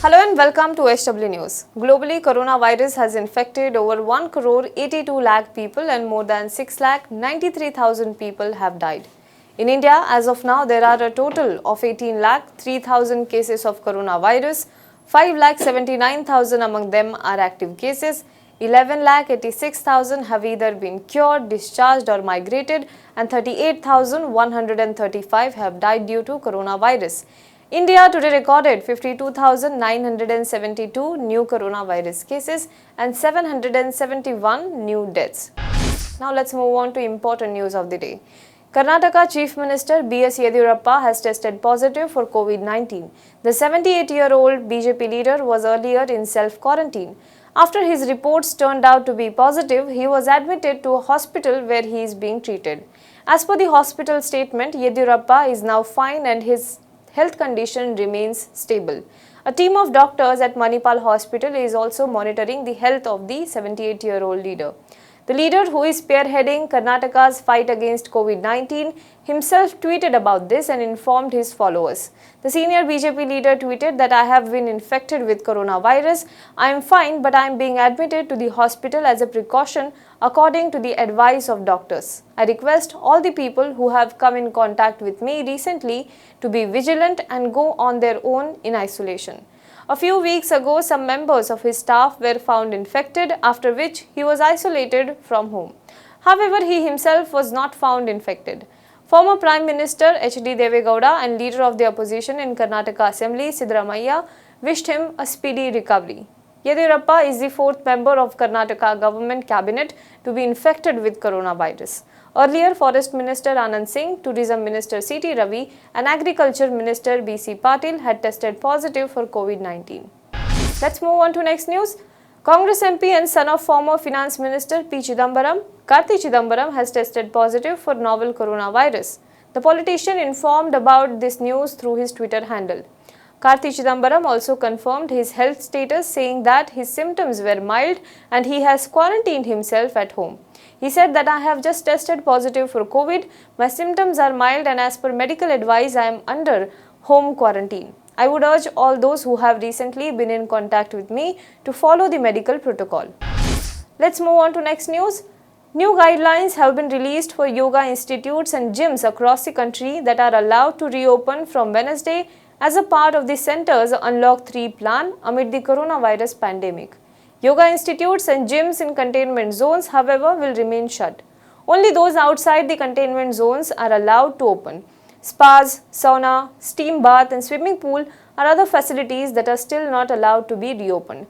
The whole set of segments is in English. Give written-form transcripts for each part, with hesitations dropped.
Hello and welcome to SW News. Globally, coronavirus has infected over 1 crore 82 lakh people and more than 6 lakh 93,000 people have died. In India, as of now, there are a total of 18 lakh 3,000 cases of coronavirus. 5 lakh 79,000 among them are active cases. 11 lakh 86,000 have either been cured, discharged or migrated, and 38,135 have died due to coronavirus. India today recorded 52,972 new coronavirus cases and 771 new deaths. Now let's move on to important news of the day. Karnataka Chief Minister B.S. Yediyurappa has tested positive for COVID-19. The 78-year-old BJP leader was earlier in self-quarantine. After his reports turned out to be positive, he was admitted to a hospital where he is being treated. As per the hospital statement, Yediyurappa is now fine and his health condition remains stable. A team of doctors at Manipal Hospital is also monitoring the health of the 78-year-old leader. The leader, who is spearheading Karnataka's fight against COVID-19, himself tweeted about this and informed his followers. The senior BJP leader tweeted that I have been infected with coronavirus. I am fine, but I am being admitted to the hospital as a precaution according to the advice of doctors. I request all the people who have come in contact with me recently to be vigilant and go on their own in isolation. A few weeks ago, some members of his staff were found infected, after which he was isolated from home. However, he himself was not found infected. Former Prime Minister H.D. Deve Gowda and leader of the opposition in Karnataka Assembly, Siddaramaiah, wished him a speedy recovery. Yediyurappa is the fourth member of Karnataka government cabinet to be infected with coronavirus. Earlier, Forest Minister Anand Singh, Tourism Minister C.T. Ravi and Agriculture Minister B.C. Patil had tested positive for COVID-19. Let's move on to next news. Congress MP and son of former Finance Minister P. Chidambaram, Karti Chidambaram has tested positive for novel coronavirus. The politician informed about this news through his Twitter handle. Karti Chidambaram also confirmed his health status, saying that his symptoms were mild and he has quarantined himself at home. He said that I have just tested positive for COVID. My symptoms are mild and as per medical advice, I am under home quarantine. I would urge all those who have recently been in contact with me to follow the medical protocol. Let's move on to next news. New guidelines have been released for yoga institutes and gyms across the country that are allowed to reopen from Wednesday as a part of the center's Unlock 3 plan amid the coronavirus pandemic. Yoga institutes and gyms in containment zones, however, will remain shut. Only those outside the containment zones are allowed to open. Spas, sauna, steam bath and swimming pool are other facilities that are still not allowed to be reopened.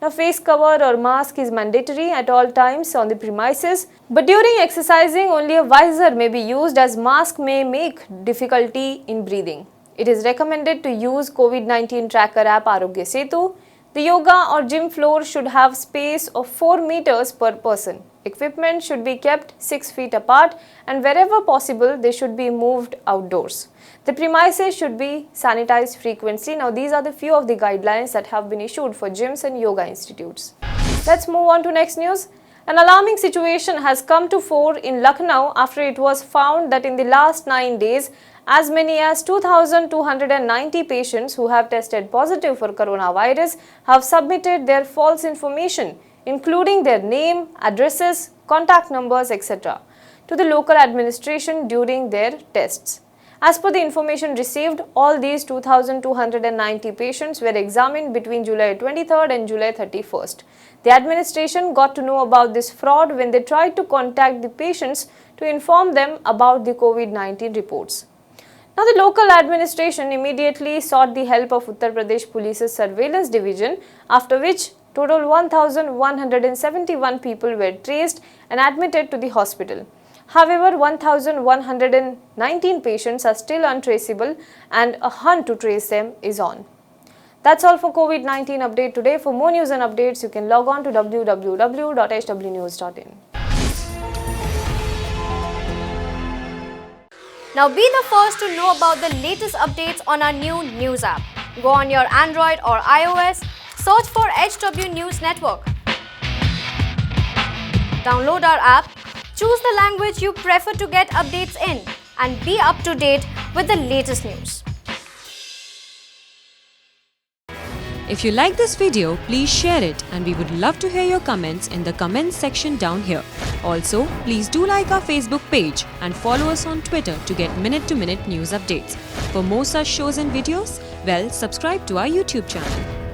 Now, face cover or mask is mandatory at all times on the premises, but during exercising, only a visor may be used as mask may make difficulty in breathing. It is recommended to use COVID-19 tracker app Arogya Setu. The yoga or gym floor should have space of 4 meters per person. Equipment should be kept 6 feet apart and wherever possible they should be moved outdoors. The premises should be sanitized frequently. Now these are the few of the guidelines that have been issued for gyms and yoga institutes. Let's move on to next news. An alarming situation has come to fore in Lucknow after it was found that in the last 9 days, as many as 2,290 patients who have tested positive for coronavirus have submitted their false information, including their name, addresses, contact numbers, etc., to the local administration during their tests. As per the information received, all these 2,290 patients were examined between July 23rd and July 31st. The administration got to know about this fraud when they tried to contact the patients to inform them about the COVID-19 reports. Now, the local administration immediately sought the help of Uttar Pradesh Police's surveillance division, after which total 1,171 people were traced and admitted to the hospital. However, 1,119 patients are still untraceable and a hunt to trace them is on. That's all for COVID-19 update today. For more news and updates, you can log on to www.hwnews.in. Now be the first to know about the latest updates on our new news app. Go on your Android or iOS, search for HW News Network. Download our app, choose the language you prefer to get updates in, and be up to date with the latest news. If you like this video, please share it and we would love to hear your comments in the comments section down here. Also, please do like our Facebook page and follow us on Twitter to get minute-to-minute news updates. For more such shows and videos, well, subscribe to our YouTube channel.